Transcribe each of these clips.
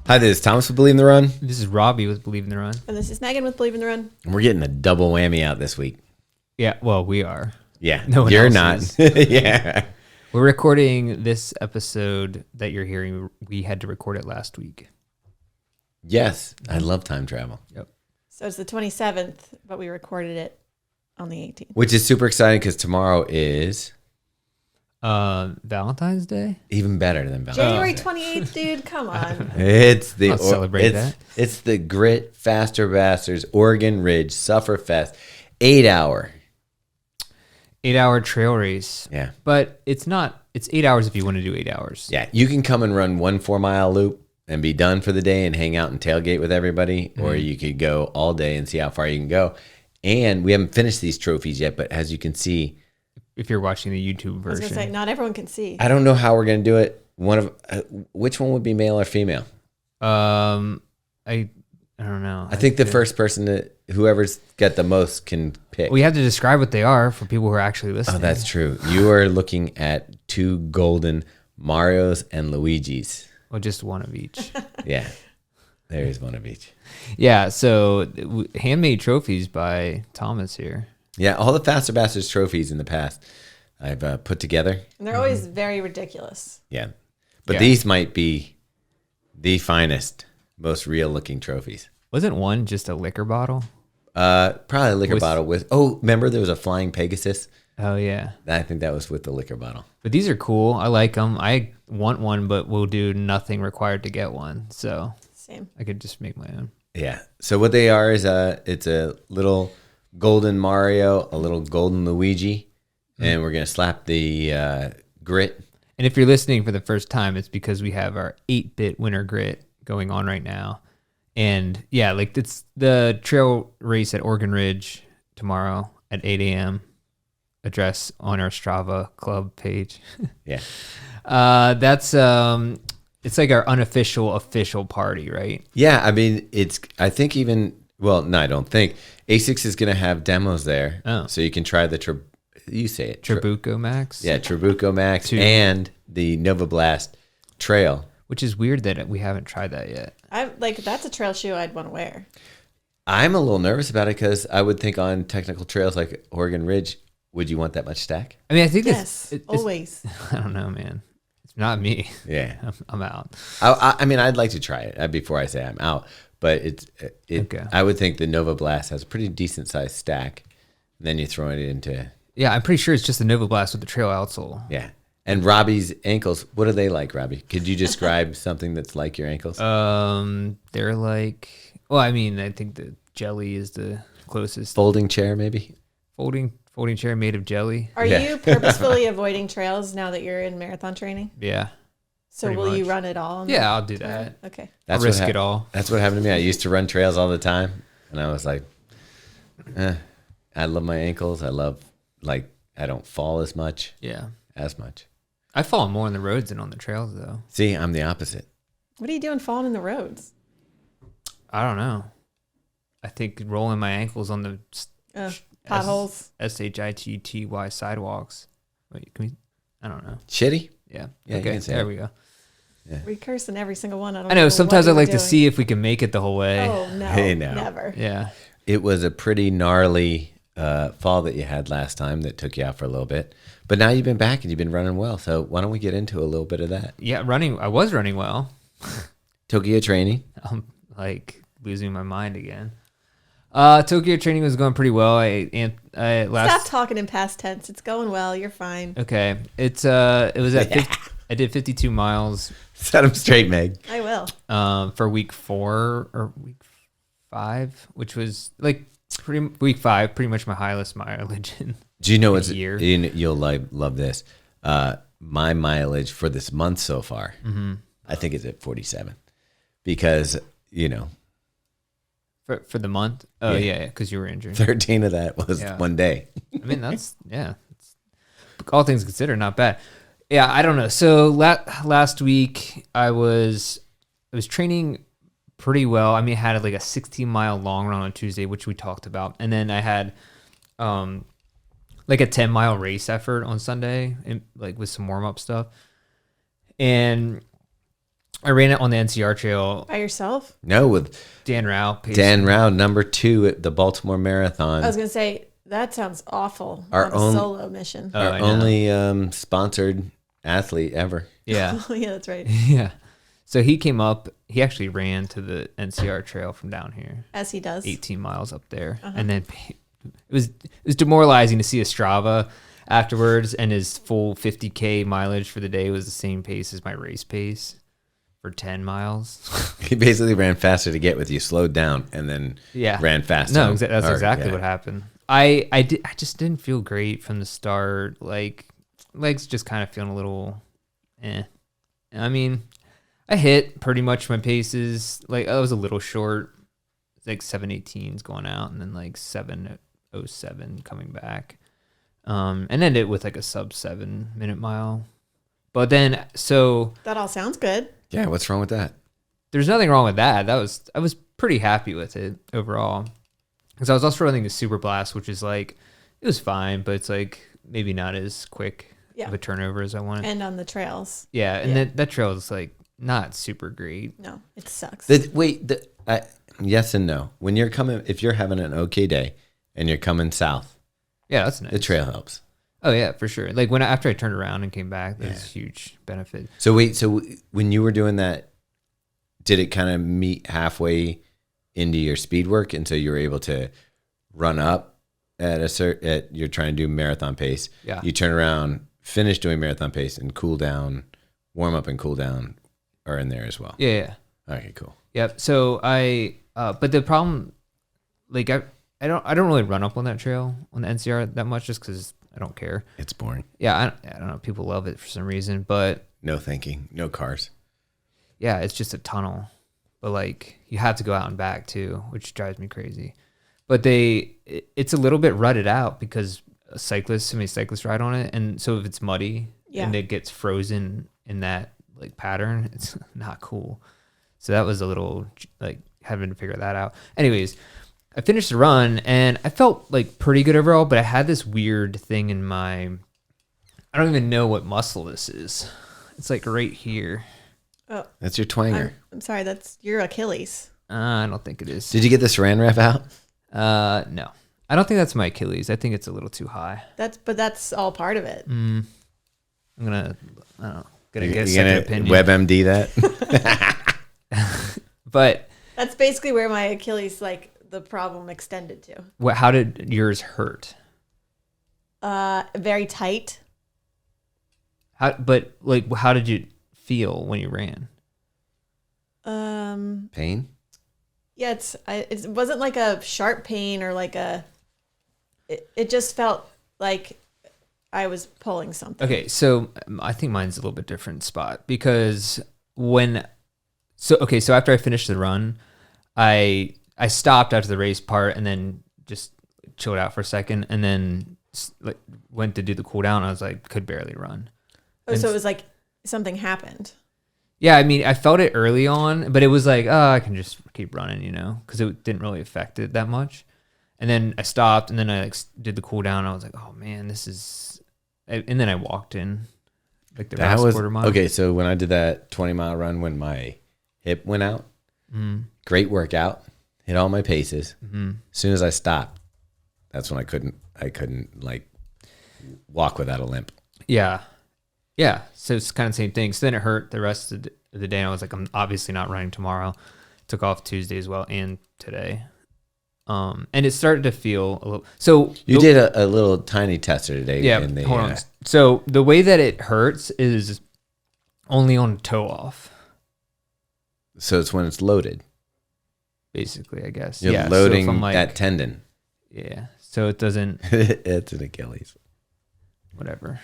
Hi, this is Thomas with Believe in the Run. This is Robbe with Believe in the Run. And this is Megan with Believe in the Run. We're getting a double whammy out this week. Yeah, well, we are. Yeah, No one you're else not. Yeah. We're recording this episode that you're hearing. We had to record it last week. Yes, I love time travel. Yep. So it's the 27th, but we recorded it on the 18th. Which is super exciting because tomorrow is Valentine's Day? even better than Valentine's January Day. 28th, dude, come on. It's the I'll celebrate that. It's the Grit Faster Bastards Oregon Ridge Suffer Fest 8-hour. 8-hour trail race. Yeah. But it's 8 hours if you want to do 8 hours. Yeah, you can come and run 1 4-mile loop and be done for the day and hang out and tailgate with everybody, or you could go all day and see how far you can go. And we haven't finished these trophies yet, but as you can see, If you're watching the YouTube I was version. going to say, not everyone can see. I don't know how we're going to do it. Which one would be male or female? I don't know. I think the first person whoever's got the most can pick. We have to describe what they are for people who are actually listening. Oh, that's true. You are looking at 2 golden Marios and Luigis. Well, just one of each. Yeah, there is one of each. Yeah, so handmade trophies by Thomas here. Yeah, all the Faster Bastards trophies in the past I've put together. And they're always very ridiculous. Yeah, but Yeah. these might be the most real-looking trophies. Wasn't one just a liquor bottle? Probably a liquor bottle with. Oh, remember there was a flying Pegasus? Oh, yeah. I think that was with the liquor bottle. But these are cool. I like them. I want one, but we'll do nothing required to get one. So Same. I could just make my own. Yeah. So what they are is it's a little golden Mario, a little golden Luigi, and we're gonna slap the grit. And if you're listening for the first time, it's because we have our 8-bit winter grit going on right now. And yeah, like it's the trail race at Oregon Ridge tomorrow at 8 a.m. Address on our Strava club page. Yeah. That's it's like our unofficial official party, right? Yeah. I mean, I think even. Well, no, I don't think ASICS is gonna have demos there, so you can try the you say it Trabuco Max. Yeah, Trabuco Max and the Nova Blast Trail. Which is weird that we haven't tried that yet. That's a trail shoe I'd want to wear. I'm a little nervous about it because I would think on technical trails like Oregon Ridge, would you want that much stack? I mean, I think Yes, it's always. I don't know, man. It's not me. Yeah. I'm out. I mean, I'd like to try it before I say I'm out, but Okay. I would think the Nova Blast has a pretty decent sized stack. And then you throw it into, Yeah, I'm pretty sure it's just the Nova Blast with the trail outsole. yeah. And Robbie's ankles, what are they like, Robbie? Could you describe something that's like your ankles? They're like, well, I mean, I think the jelly is the closest. Folding chair, maybe? Folding chair made of jelly. Are Yeah. you purposefully avoiding trails now that you're in marathon training? Yeah. So Pretty will you much. run it all? Yeah, I'll do that. Okay. I'll risk it all. That's what happened to me. I used to run trails all the time, and I was like, I love my ankles. I don't fall as much. Yeah. I I fall more on the roads than on the trails, though. See, I'm the opposite. What are you doing falling in the roads? I don't know. I think rolling my ankles on the Potholes. SHITTY sidewalks. Wait, can we? I don't know. Shitty? Yeah. Yeah, you Okay. can say There it. we go. We're cursing every single one. I know. Sometimes I like to see if we can make it the whole way. Oh, no. Hey, no. Never. Yeah. It was a pretty gnarly fall that you had last time that took you out for a little bit. But now you've been back and you've been running well. So why don't we get into a little bit of that? Yeah. I was running well. Tokyo training. I'm like losing my mind again. Tokyo training was going pretty well. Stop talking in past tense. It's going well. You're fine. Okay. It was at I did 52 miles Set them straight, Meg. I will. for week 4 or week 5, which was like week 5, pretty much my highest mileage in Do you know a what's year. you'll love this? My mileage for this month so far, I think is at 47 because, For the month? Oh, Yeah. yeah, because you were injured. 13 of that was Yeah. one day. I mean, that's all things considered, not bad. Yeah, I don't know. So last week I was training pretty well. I mean, I had like a 16-mile long run on Tuesday, which we talked about, and then I had like a 10-mile race effort on Sunday, and like with some warm up stuff. And I ran it on the NCR trail. By yourself? No, with Dan Rao. paced Dan me. Rao, number 2 at the Baltimore Marathon. I was going to say, that sounds awful. Our on a own- solo mission. Oh, Our I know. only Uh, sponsored athlete ever. Yeah. Oh, yeah, that's right. Yeah. So he came up, he actually ran to the NCR trail from down here, As he does. 18 miles up there. And then it was demoralizing to see a Strava afterwards, and his full 50K mileage for the day was the same pace as my race pace for 10 miles. He basically ran faster to get with you, slowed down, and then Yeah. ran fast. No, home. that's Or, exactly yeah. what happened. I just didn't feel great from the start. Like, legs just kind of feeling a little I mean, I hit pretty much my paces. Like, I was a little short. Like 7:18s going out, and then like 7:07 coming back. And ended it with like a sub 7 minute mile. But then, so That all sounds good. Yeah, what's wrong with that? there's nothing wrong with that. I was pretty happy with it overall. Because I was also running the Super Blast, which is like, it was fine, but it's like maybe not as quick Yeah. of a turnover as I wanted. And on the trails. Yeah, and Yeah. that trail is like not super great. No, it sucks. Yes and no. When you're coming, if you're having an okay day and you're coming south, Yeah, that's nice. the trail helps. Oh yeah, for sure. Like after I turned around and came back, that was a huge benefit. So when you were doing that, did it kind of meet halfway into your speed work, and so you were able to run up at you're trying to do marathon pace. Yeah. You turn around, finish doing marathon pace, and cool down, warm up and cool down are in there as well. Yeah. Okay, cool. Yep. So but the problem, like I don't really run up on that trail on the NCR that much just because I don't care. It's boring. Yeah, I don't know. People love it for some reason, but No thinking, no cars. yeah, it's just a tunnel. But like you have to go out and back too, which drives me crazy. But it's a little bit rutted out because so many cyclists ride on it, and so if it's muddy and it gets frozen in that like pattern, it's not cool. So that was a little like having to figure that out. Anyways, I finished the run and I felt like pretty good overall, but I had this weird thing in I don't even know what muscle this is. It's like right here. Oh, That's your twanger. I'm sorry. That's your Achilles. I don't think it is. Did you get the saran wrap out? No. I don't think that's my Achilles. I think it's a little too high. That's all part of it. I'm gonna get a You second gonna opinion. WebMD that? But That's basically where my Achilles, like the problem extended to. how did yours hurt? Very tight. How did you feel when you ran? Pain? Yeah, it wasn't like a sharp pain or like it just felt like I was pulling something. Okay, so I think mine's a little bit different spot because so after I finished the run, I stopped after the race part and then just chilled out for a second and then like went to do the cool down. I was like, could barely run. Oh, so it was like something happened. Yeah, I mean, I felt it early on, but it was like, oh, I can just keep running, because it didn't really affect it that much. And then I stopped, and then I did the cool down. And I was like, oh man, this is. And then I walked in, like the last quarter mile. Okay. So when I did that 20-mile run, when my hip went out, great workout, hit all my paces. Mm-hmm. As soon as I stopped, that's when I couldn't like walk without a limp. Yeah. Yeah. So it's kind of the same thing. So then it hurt the rest of the day. I was like, I'm obviously not running tomorrow. Took off Tuesday as well and today. And it started to feel a little. So You did a little tiny tester today. Yeah. in the, Hold on. So the way that it hurts is only on toe off, So it's when it's loaded. basically, I guess. You're yeah. loading so if I'm like, that tendon. yeah. So it doesn't. It's an Achilles. Whatever.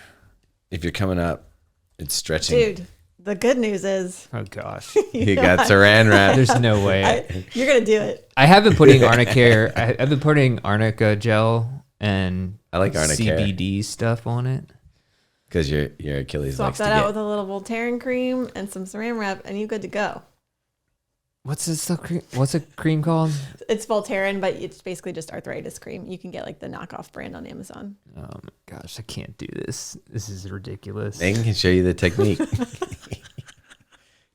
If you're coming up, it's stretching. Dude, the good news is Oh gosh. You got saran wrap. There's no way. you're going to do it. I have been putting Arnica I've been putting Arnica gel and I like Arnicare. CBD stuff on it. Because your Achilles Swap likes to that out get. with a little Voltaren cream and some saran wrap, and you're good to go. What's this stuff? What's a cream called? It's Voltaren, but it's basically just arthritis cream. You can get like the knockoff brand on Amazon. Oh my gosh, I can't do this. This is ridiculous. They can show you the technique.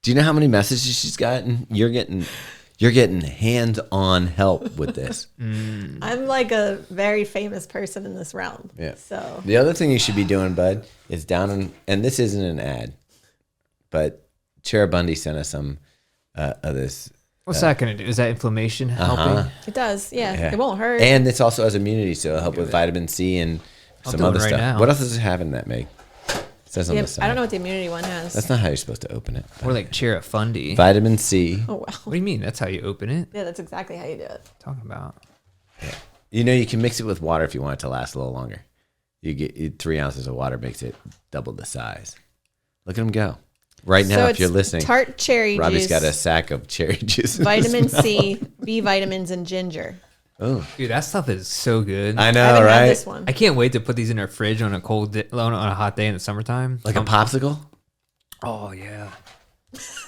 Do you know how many messages she's gotten? You're getting hands-on help with this. I'm like a very famous person in this realm. Yeah. So The other thing you should be doing, bud, is and this isn't an ad, but Cherubundi sent us some of this. What's that going to do? Is that inflammation helping? it does. Yeah. It won't hurt. And this also has immunity, so it'll help with vitamin C and some do it other right stuff. now. What else does it have in that, Meg? It says on Yeah, the side. I don't know what the immunity one has. That's not how you're supposed to open it. Or like Cherubundi. Vitamin C. Oh wow. What do you mean? That's how you open it? Yeah, that's exactly how you do it. Talking about. You know, you can mix it with water if you want it to last a little longer. You get 3 ounces of water, makes it double the size. Look at them go. Right now, So if you're it's listening, tart cherry Robbie's juice, got a sack of cherry juice. vitamin C, B vitamins, and ginger. Oh, Dude, that stuff is so good. I I know, haven't had right? this one. I can't wait to put these in our fridge on a on a hot day in the summertime. Like a popsicle? Oh yeah,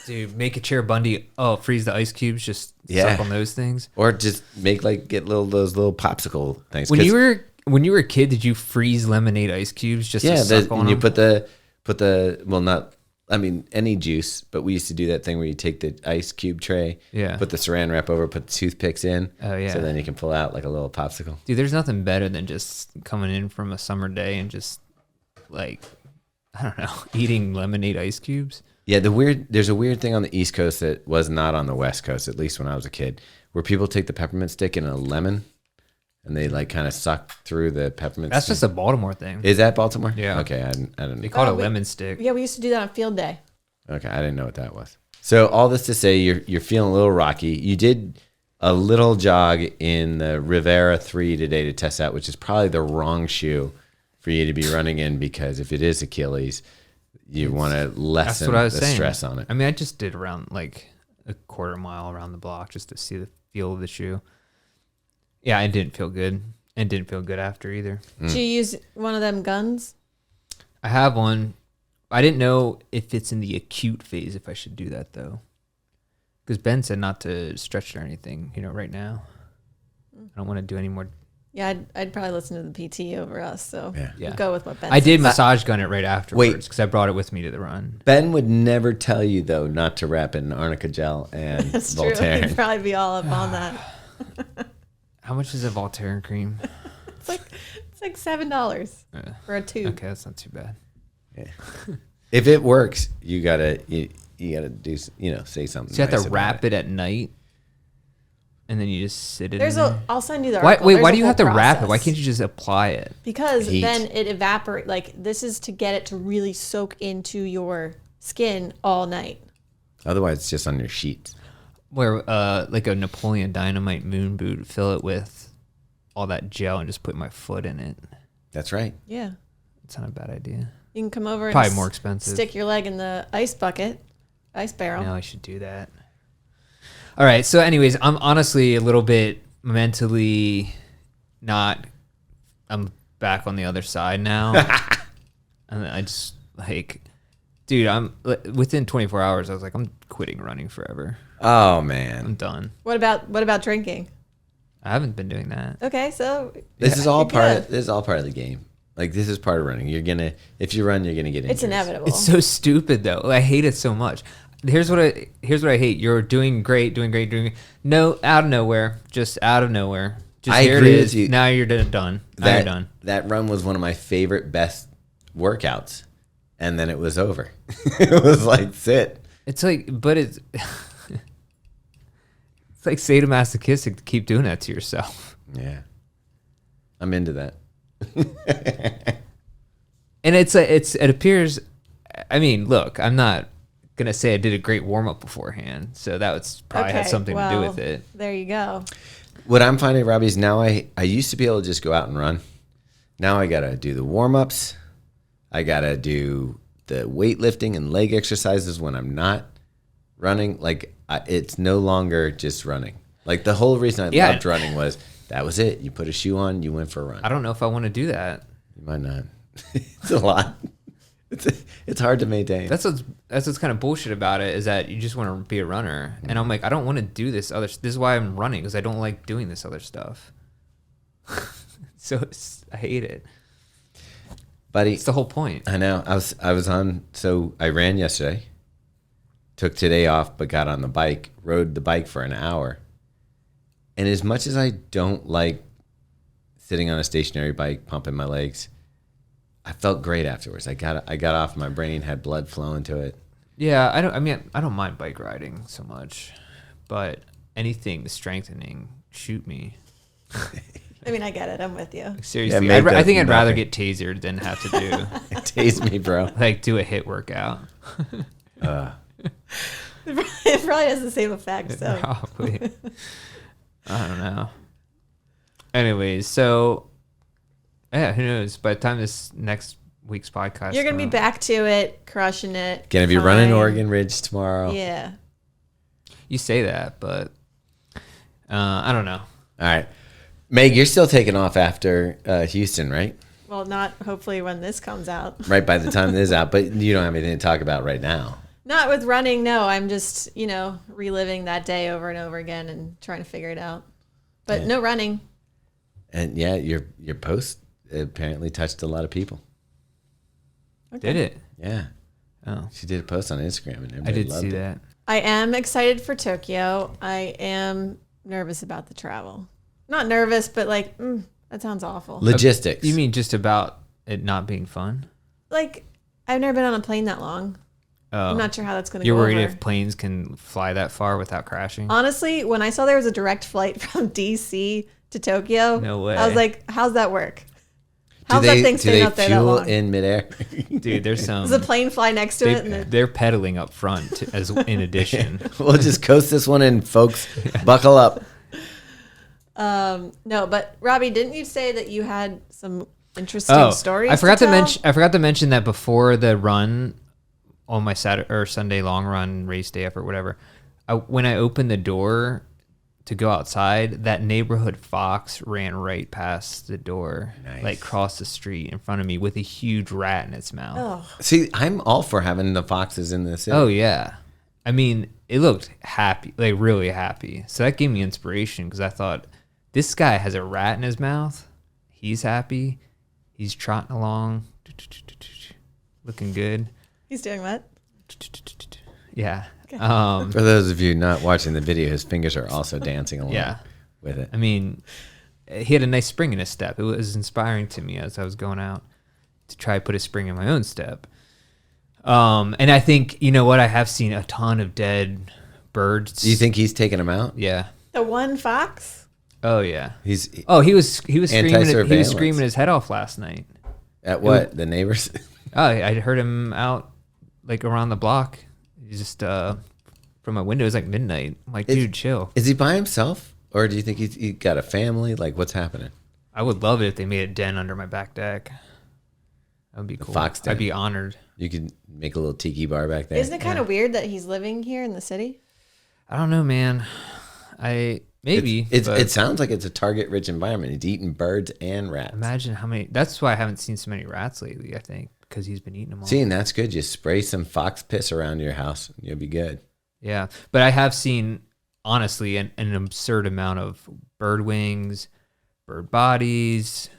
dude, make a Cherubundi. Oh, freeze the ice cubes. Just Yeah. suck on those things. Or just get those little popsicle things. When 'Cause- you were a kid, did you freeze lemonade ice cubes just yeah, to suck on and you them? put the well, not I mean any juice, but we used to do that thing where you take the ice cube tray, Yeah. put the saran wrap over, put the toothpicks in, Oh, yeah. so then you can pull out like a little popsicle. Dude, there's nothing better than just coming in from a summer day and just like I don't know, eating lemonade ice cubes. Yeah, there's a weird thing on the East Coast that was not on the West Coast, at least when I was a kid, where people take the peppermint stick and a lemon, and they like kind of suck through the peppermint. That's stick. just a Baltimore thing. Is that Baltimore? Yeah. Okay, I didn't. They call it a we- lemon stick. Yeah, we used to do that on field day. Okay, I didn't know what that was. So all this to say, you're feeling a little rocky. You did a little jog in the Rivera 3 today to test out, which is probably the wrong shoe for you to be running in, because if it is Achilles, you want to That's lessen what I was the saying. stress on it. I mean, I just did around like a quarter mile around the block just to see the feel of the shoe. Yeah, I didn't feel good, and didn't feel good after either. Did you use one of them guns? I have one. I didn't know if it's in the acute phase if I should do that though, because Ben said not to stretch or anything. Right now, I don't want to do any more. Yeah, I'd probably listen to the PT over us. So Yeah. Yeah. we'll go with what Ben I did says. massage gun it right afterwards because I brought it with me to the run. Ben would never tell you though not to wrap in arnica gel and That's true. He'd Voltaren. probably be all up on that. How much is a Voltaren cream? It's like $7 Uh, for a tube. okay, that's not too bad. If it works, you gotta do say something. So you have nice to about wrap it at night, and then you just sit it. There's in there. I'll send you the Why, article. wait, There's why a do you have whole to wrap it? Why process. can't you just apply it? Because Heat. then it evaporates. Like this is to get it to really soak into your skin all night. Otherwise, it's just on your sheets. Where like a Napoleon Dynamite moon boot, fill it with all that gel and just put my foot in it. That's right. Yeah. It's not a bad idea. You can come over and Probably more expensive. stick your leg in the ice bucket, ice barrel. No, I should do that. All right. So, anyways, I'm honestly a little bit mentally not. I'm back on the other side now, and I just dude. I'm within 24 hours. I was like, I'm quitting running forever. Oh I'm man, done. What about drinking? I haven't been doing that. Okay, so this is all you're part. good. This is all part of the game. Like this is part of running. If you run, you're gonna get injured. It's inevitable. It's so stupid though. I hate it so much. Here's what I hate. You're doing great. No, out of nowhere. Just out of nowhere. Just I here agree it with is. you. Now you're done. Now you're done. That run was one of my favorite, best workouts, and then it was over. It was like sit. It's like, but it's it's like sadomasochistic to keep doing that to yourself. Yeah, I'm into that. And it appears. I mean, look, I'm not gonna say I did a great warm up beforehand, so that was probably had something to do with it. There you go. What I'm finding, Robbie, is now I used to be able to just go out and run. Now I gotta do the warm ups. I gotta do the weightlifting and leg exercises when I'm not running. Like it's no longer just running. Like the whole reason I loved running was that was it. You put a shoe on, you went for a run. I don't know if I want to do that. You might not. It's a lot. It's hard to maintain. That's what's kind of bullshit about it is that you just want to be a runner, and I'm like, I don't want to do this other. This is why I'm running because I don't like doing this other stuff. So I hate it. Buddy, It's the whole point. I know. I was on. So I ran yesterday. took today off, but got on the bike, rode the bike for an hour. And as much as I don't like sitting on a stationary bike, pumping my legs, I felt great afterwards. I got off, my brain had blood flowing to it. Yeah, I don't mind bike riding so much, but anything strengthening, shoot me. I mean, I get it. I'm with you. Seriously, Yeah, I think I'd rather nothing. get tasered than have to do Tase me, bro. like do a hit workout. It probably has the same effect. So Probably. I don't know. Anyways, so yeah, who knows? By the time this next week's podcast, you're gonna be back to it, crushing it. Gonna be running Oregon Ridge tomorrow. Yeah. You say that, but I don't know. All right. Meg, you're still taking off after Houston, right? Well, not hopefully when this comes out. Right by the time this is out, but you don't have anything to talk about right now. Not with running, no. I'm just, reliving that day over and over again and trying to figure it out. But no running. And yeah, your post apparently touched a lot of people. Did it? Yeah. Oh, She did a post on Instagram and I everybody did loved see it. that. I am excited for Tokyo. I am nervous about the travel. Not nervous, but like, that sounds awful. Logistics. You mean just about it not being fun? Like, I've never been on a plane that long. Oh, I'm not sure how that's going to go you're worried over. if planes can fly that far without crashing? Honestly, when I saw there was a direct flight from DC to Tokyo, No way. I was like, how's that work? do How's that thing do staying they up there that fuel long? in midair? Dude, there's some. Does a plane fly next to it? And then, They're pedaling up front as in addition. We'll just coast this one in, folks. Buckle up. no, but Robbie, didn't you say that you had some interesting stories? I forgot to tell? mention. I forgot to mention that before the run, on my Saturday or Sunday long run, race day effort, whatever. When I opened the door to go outside, that neighborhood fox ran right past the door, Nice. like crossed the street in front of me with a huge rat in its mouth. Oh, See, I'm all for having the foxes in the city. Oh yeah, I mean, it looked happy, like really happy. So that gave me inspiration because I thought, this guy has a rat in his mouth. He's happy. He's trotting along, looking good. he's doing what? Yeah. For those of you not watching the video, his fingers are also dancing along Yeah. with it. I mean, he had a nice spring in his step. It was inspiring to me as I was going out to try to put a spring in my own step. And I think, you know what? I have seen a ton of dead birds. Do you think he's taking them out? Yeah. The one fox? Oh yeah. He's Oh, he was screaming. He was Anti-surveillance. screaming his head off last night. at what? The neighbors? Oh, I heard him out like around the block. He's just from my window. It was like midnight. I'm like, dude, chill. Is he by himself? Or do you think he got a family? Like, what's happening? I would love it if they made a den under my back deck. That would be cool. fox den. I'd be honored. You could make a little tiki bar back there. Isn't it kind of weird that he's living here in the city? I don't know, man. Maybe. It's but it sounds like it's a target-rich environment. He's eating birds and rats. imagine how many. That's why I haven't seen so many rats lately. I think because he's been eating them all. See, and that's good. Just spray some fox piss around your house, and you'll be good. Yeah, but I have seen honestly an absurd amount of bird wings, bird bodies,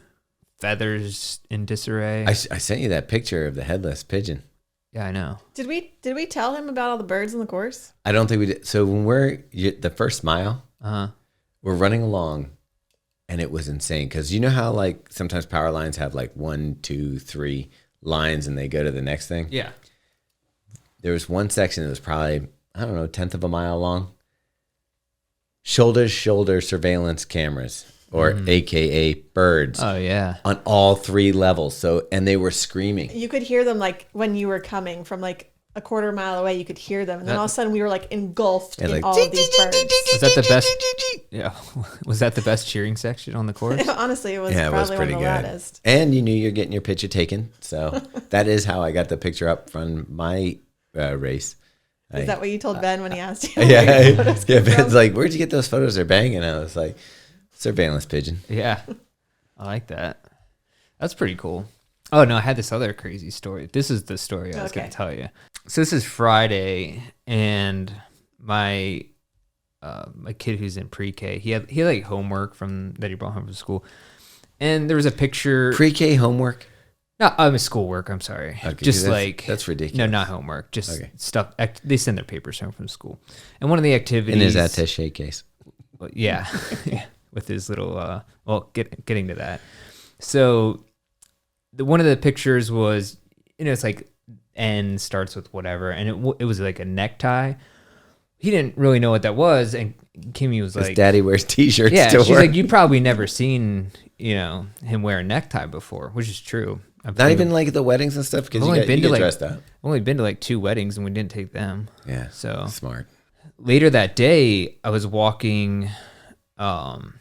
feathers in disarray. I sent you that picture of the headless pigeon. Yeah, I know. Did we tell him about all the birds on the course? I don't think we did. So when the first mile, we're running along, and it was insane because you know how like sometimes power lines have like 1, 2, 3 lines, and they go to the next thing. Yeah. There was one section that was probably, I don't know, 1/10 of a mile long. Shoulder to shoulder surveillance cameras, or AKA birds, Oh yeah. on all 3 levels. So, and they were screaming. You could hear them like when you were coming from like a quarter mile away. You could hear them, and then all of a sudden we were like engulfed And in like, all of these birds. Was that the best? Yeah. Was that the best cheering section on the course? Honestly, it was Yeah, it was probably pretty one good. of the loudest. And you knew you're getting your picture taken. So that is how I got the picture up from my race. Is that what you told Ben when he asked you? Yeah, where your photos yeah. came from? Ben's like, "Where'd you get those photos? They're banging." I was like, "Surveillance pigeon." Yeah. I like that. That's pretty cool. Oh no, I had this other crazy story. This is the story I was going Okay. to tell you. So this is Friday, and my my kid who's in pre-K, he had like homework that he brought home from school, and there was a picture. PreK Homework. No, I mean schoolwork. I'm sorry. Okay, Just that's ridiculous. No, not homework. Just Okay. stuff. They send their papers home from school, and one of the activities. And is that a shake case? Yeah, yeah, with his little. Getting to that. So, one of the pictures was, it's like N starts with whatever, and it was like a necktie. He didn't really know what that was, and Kimmy was like, "Daddy wears t-shirts." Yeah, to she's work. like, "You probably never seen him wear a necktie before," which is true. Not even like the weddings and stuff because you get dressed up. I've only been to like 2 weddings and we didn't take them. Yeah, so smart. Later that day, I was walking to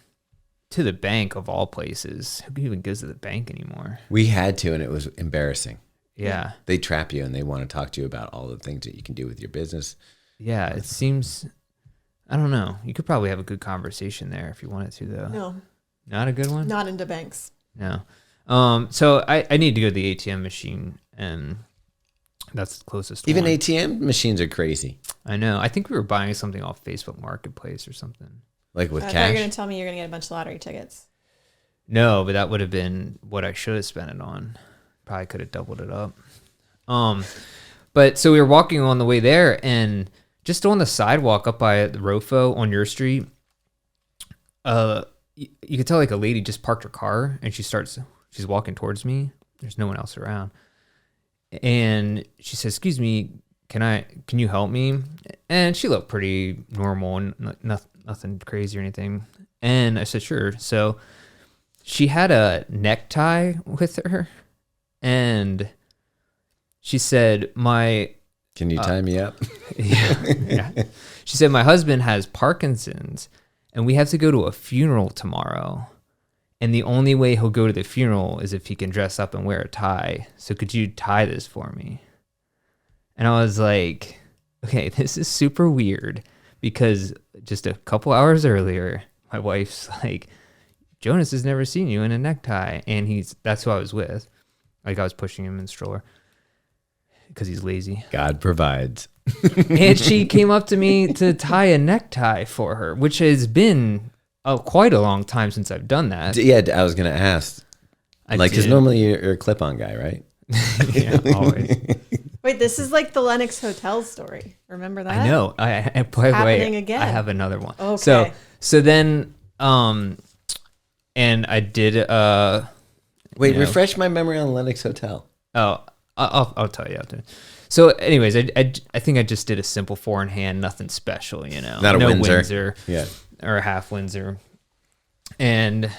the bank of all places. Who even goes to the bank anymore? We had to, and it was embarrassing. Yeah, they trap you and they want to talk to you about all the things that you can do with your business. Yeah, it seems. I don't know. You could probably have a good conversation there if you wanted to, though. No, not a good one. Not into banks. No. So I need to go to the ATM machine, and that's the closest Even one. ATM machines are crazy. I know. I think we were buying something off Facebook Marketplace or something. Like with I thought cash? you were going to tell me you're going to get a bunch of lottery tickets. No, but that would have been what I should have spent it on. Probably could have doubled it up. But so we were walking on the way there, and just on the sidewalk up by the Rofo on your street, you could tell like a lady just parked her car, and she's walking towards me. There's no one else around. And she says, "Excuse me, can you help me?" And she looked pretty normal and nothing crazy or anything. And I said, "Sure." So she had a necktie with her, and she said, Can you tie me up? yeah. She said, "My husband has Parkinsons, and we have to go to a funeral tomorrow. And the only way he'll go to the funeral is if he can dress up and wear a tie. So could you tie this for me?" And I was like, okay, this is super weird, because just a couple hours earlier, my wife's like, "Jonas has never seen you in a necktie." And that's who I was with. Like, I was pushing him in the stroller because he's lazy. God provides. And she came up to me to tie a necktie for her, which has been quite a long time since I've done that. Yeah, I was going to ask. Because normally you're a clip-on guy, right? Yeah, always. Wait, this is like the Lennox Hotel story. Remember that? I know. By the way, happening again. I have another one. Okay. So then, and I did. Wait, refresh my memory on Lennox Hotel. Oh, I'll tell you after. So, anyways, I think I just did a simple 4-in-hand, nothing special, Not a Windsor. Yeah. Or a half Windsor. And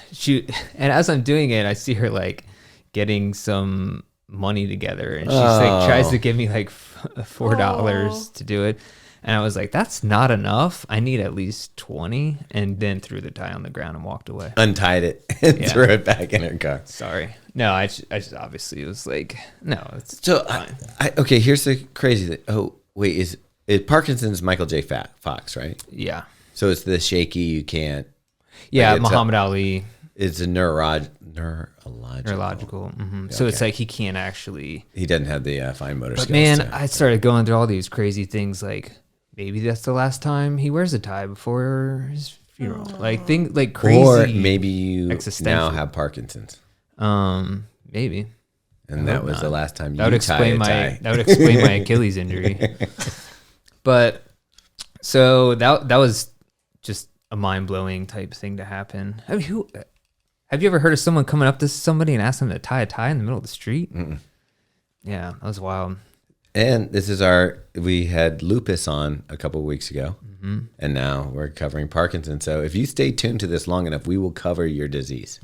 as I'm doing it, I see her like getting some money together, and she's like tries to give me like $4 to do it. And I was like, that's not enough. I need at least 20, and then threw the tie on the ground and walked away. Untied it and threw it back in her car. Sorry. No, I just obviously was like, no, it's so fine. Okay, here's the crazy thing. Oh, wait, is Parkinson's Michael J. Fox, right? Yeah. So it's the shaky, you can't. Yeah, Muhammad Ali. It's a neurological. Mm-hmm. So it's like he can't actually. He doesn't have the fine motor skills. But man, I started going through all these crazy things, like maybe that's the last time he wears a tie before his funeral. Like things like crazy. Or maybe you existential. now have Parkinson's. Maybe. And that was the last time that would explain tie. That would explain my Achilles injury. But so that was just a mind-blowing type thing to happen. I mean, have you ever heard of someone coming up to somebody and ask them to tie a tie in the middle of the street? Mm-mm. Yeah, that was wild. And this is we had lupus on a couple of weeks ago, and now we're covering Parkinson's. So if you stay tuned to this long enough, we will cover your disease.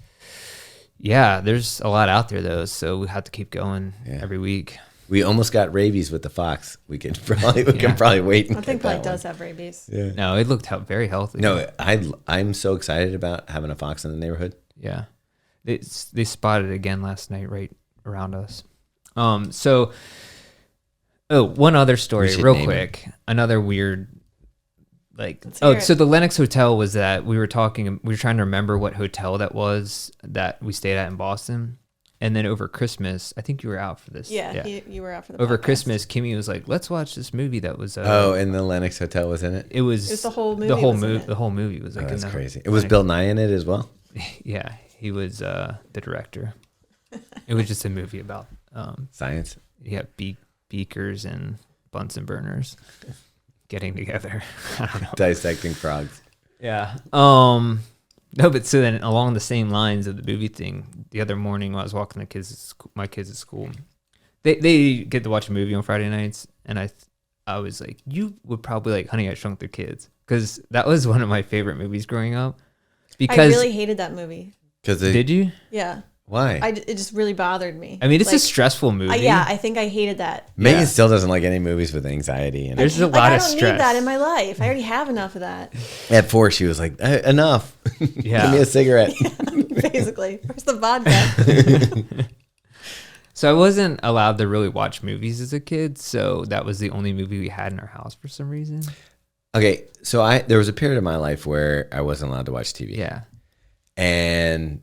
Yeah, there's a lot out there though, so we have to keep going every week. We almost got rabies with the fox. We can probably wait. I think Blake does have rabies. Yeah. No, it looked very healthy. No, I'm so excited about having a fox in the neighborhood. Yeah, they spotted it again last night right around us. So one other story real quick. Another weird, so the Lennox Hotel was that we were trying to remember what hotel that was that we stayed at in Boston. And then over Christmas, I think you were out for this. Yeah. You were out for the over podcast. Christmas, Kimmy was like, "Let's watch this movie that was." And the Lennox Hotel was in it. It was the whole movie. The whole movie was like. That's crazy. It was Bill Nye in it as well. Yeah, he was the director. It was just a movie about Science. beakers and Bunsen burners getting together. I don't know. Dissecting frogs. Yeah. No, but so then along the same lines of the movie thing, the other morning when I was walking my kids at school, they get to watch a movie on Friday nights, and I was like, you would probably like Honey, I Shrunk the Kids, because that was one of my favorite movies growing up. Because I really hated that movie. Did you? Yeah. Why? It just really bothered me. I mean, it's a stressful movie. Yeah, I think I hated that. Megan still doesn't like any movies with anxiety. And There's a lot of stress. I don't need that in my life. I already have enough of that. At 4, she was like, enough. Yeah. Give me a cigarette. Basically. Where's the vodka? So I wasn't allowed to really watch movies as a kid, so that was the only movie we had in our house for some reason. Okay, so there was a period of my life where I wasn't allowed to watch TV. Yeah. And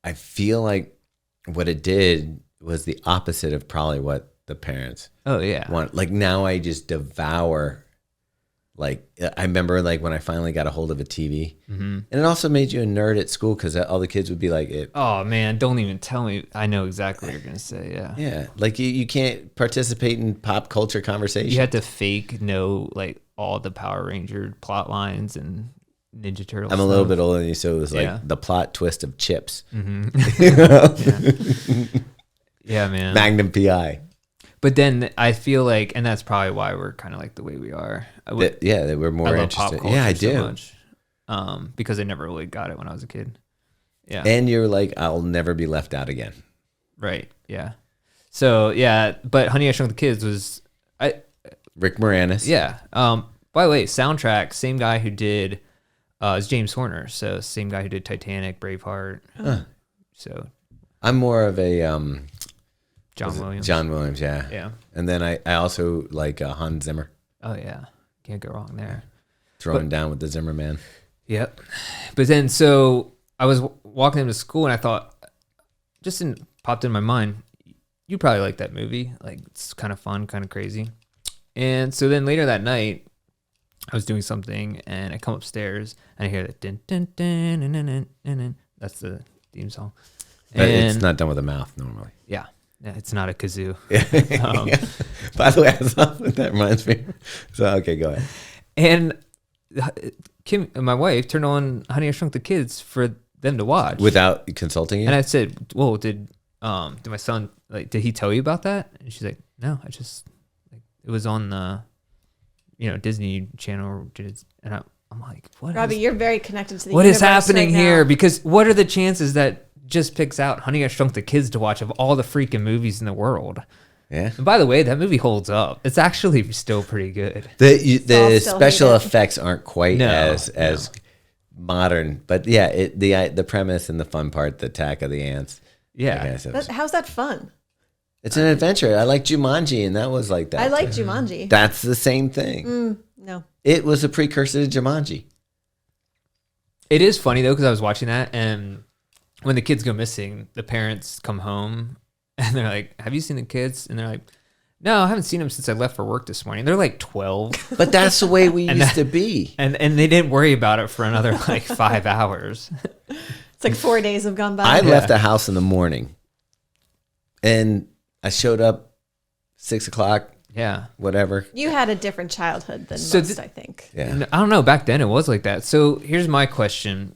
I feel like what it did was the opposite of probably what the parents want. Like now I just devour. Like I remember like when I finally got a hold of a TV, and it also made you a nerd at school because all the kids would be like, "Oh man, don't even tell me." I know exactly what you're gonna say. Yeah. Yeah, like you can't participate in pop culture conversation. You had to fake know like all the Power Ranger plot lines and Ninja Turtles. I'm a little bit older than you, so it was like the plot twist of Chips. Yeah, man. Magnum PI. But then I feel like, and that's probably why we're kind of like the way we are. They were more interested. Yeah, I do. So much, because I never really got it when I was a kid. Yeah. And you're like, I'll never be left out again. Right. Yeah. So yeah, but Honey, I Shrunk the Kids was Rick Moranis. Yeah. By the way, soundtrack, same guy who did is James Horner. So same guy who did Titanic, Braveheart. So I'm more of a John Williams. John Williams, yeah. Yeah. And then I also like Hans Zimmer. Oh yeah, can't go wrong there. Throwing down with the Zimmer man. Yep. But then, so I was walking into school and I thought, popped in my mind, you probably like that movie. Like it's kind of fun, kind of crazy. And so then later that night, I was doing something and I come upstairs and I hear that din, din, din, din, din, din, din, din. That's the theme song. But it's not done with a mouth normally. Yeah. Yeah, it's not a kazoo. By the way, that reminds me. So, okay, go ahead. And Kim, my wife, turned on Honey, I Shrunk the Kids for them to watch. Without consulting you? And I said, well, did my son, like, did he tell you about that? And she's like, no, I just, like, it was on the, Disney Channel. And I'm like, what? Robbie, you're very connected to the What is universe happening right here? now. Because what are the chances that just picks out Honey, I Shrunk the Kids to watch of all the freaking movies in the world? Yeah. And by the way, that movie holds up. It's actually still pretty good. The still special hate it. effects aren't quite as modern, but yeah, the premise and the fun part, the attack of the ants. Yeah. I guess it was- How's that fun? it's an adventure. I like Jumanji, and that was like that. I like Jumanji. That's the same thing. No. It was a precursor to Jumanji. It is funny though, because I was watching that, and when the kids go missing, the parents come home and they're like, "Have you seen the kids?" And they're like, "No, I haven't seen them since I left for work this morning." They're like 12, But that's the way we used to be. and they didn't worry about it for another like 5 hours. It's like 4 days have gone by. I left the house in the morning, and I showed up 6 o'clock, Yeah. whatever. You had a different childhood than So most, did- I think. Yeah. And I don't know. Back then, it was like that. So here's my question: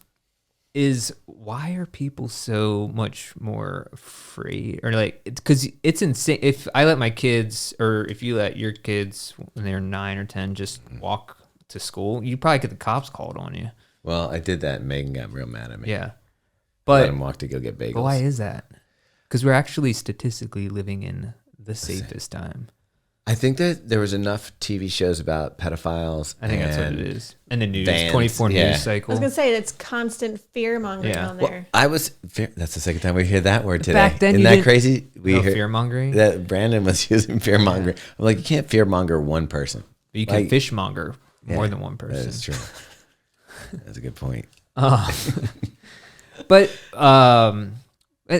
is why are people so much more afraid, or like, because it's insane. If I let my kids, or if you let your kids when they're 9 or 10 just walk to school, you probably get the cops called on you. Well, I did that, and Megan got real mad at me. Yeah, Let but him walk to go get bagels. why is that? Because we're actually statistically living in the safest time. I think that there was enough TV shows about pedophiles. I think that's what it is. And the news, vans, 24 yeah. news I cycle. was gonna say it's constant fear mongering Yeah. on Well, there. that's the second time we hear that word today. Back then, Isn't you that didn't- crazy? We heard fear mongering. that Brandon was using fear mongering. I'm like, you can't fear monger one person. You can like- fishmonger more Yeah, than one person. That is true. That's a good point. But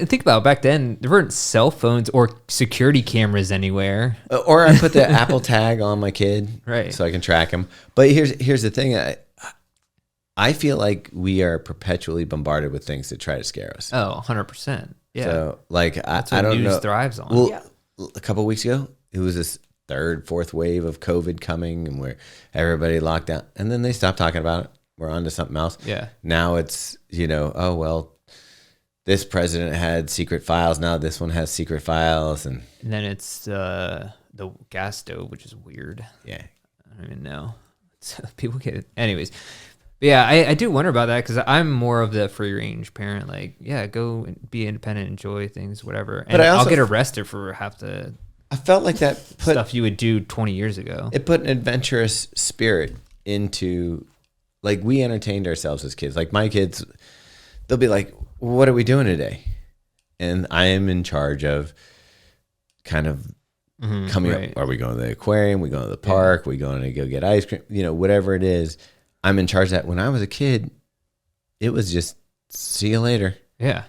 think about it, back then, there weren't cell phones or security cameras anywhere. Or I put the Apple tag on my kid, Right. so I can track him. But here's the thing. I feel like we are perpetually bombarded with things that try to scare us. Oh, 100%. Yeah. So like That's I what don't news know. thrives on. Well, Yeah. a couple of weeks ago, it was this third, fourth wave of COVID coming, and where everybody locked down, and then they stopped talking about it. We're on to something else. Yeah. Now it's oh well, this president had secret files. Now this one has secret files, and then it's the gas stove, which is weird. yeah. I don't even know. People get it. Anyways. But yeah, I do wonder about that because I'm more of the free range parent. Like, yeah, go and be independent, enjoy things, whatever. And But I'll get arrested for half the I felt like that put stuff you would do 20 years ago. it put an adventurous spirit into, like, we entertained ourselves as kids. Like my kids, they'll be like, "What are we doing today?" And I am in charge of kind of coming right. up. Are we going to the aquarium? We going to the park? We going to go get ice cream? Whatever it is. I'm in charge of that. When I was a kid, it was just see you later. Yeah.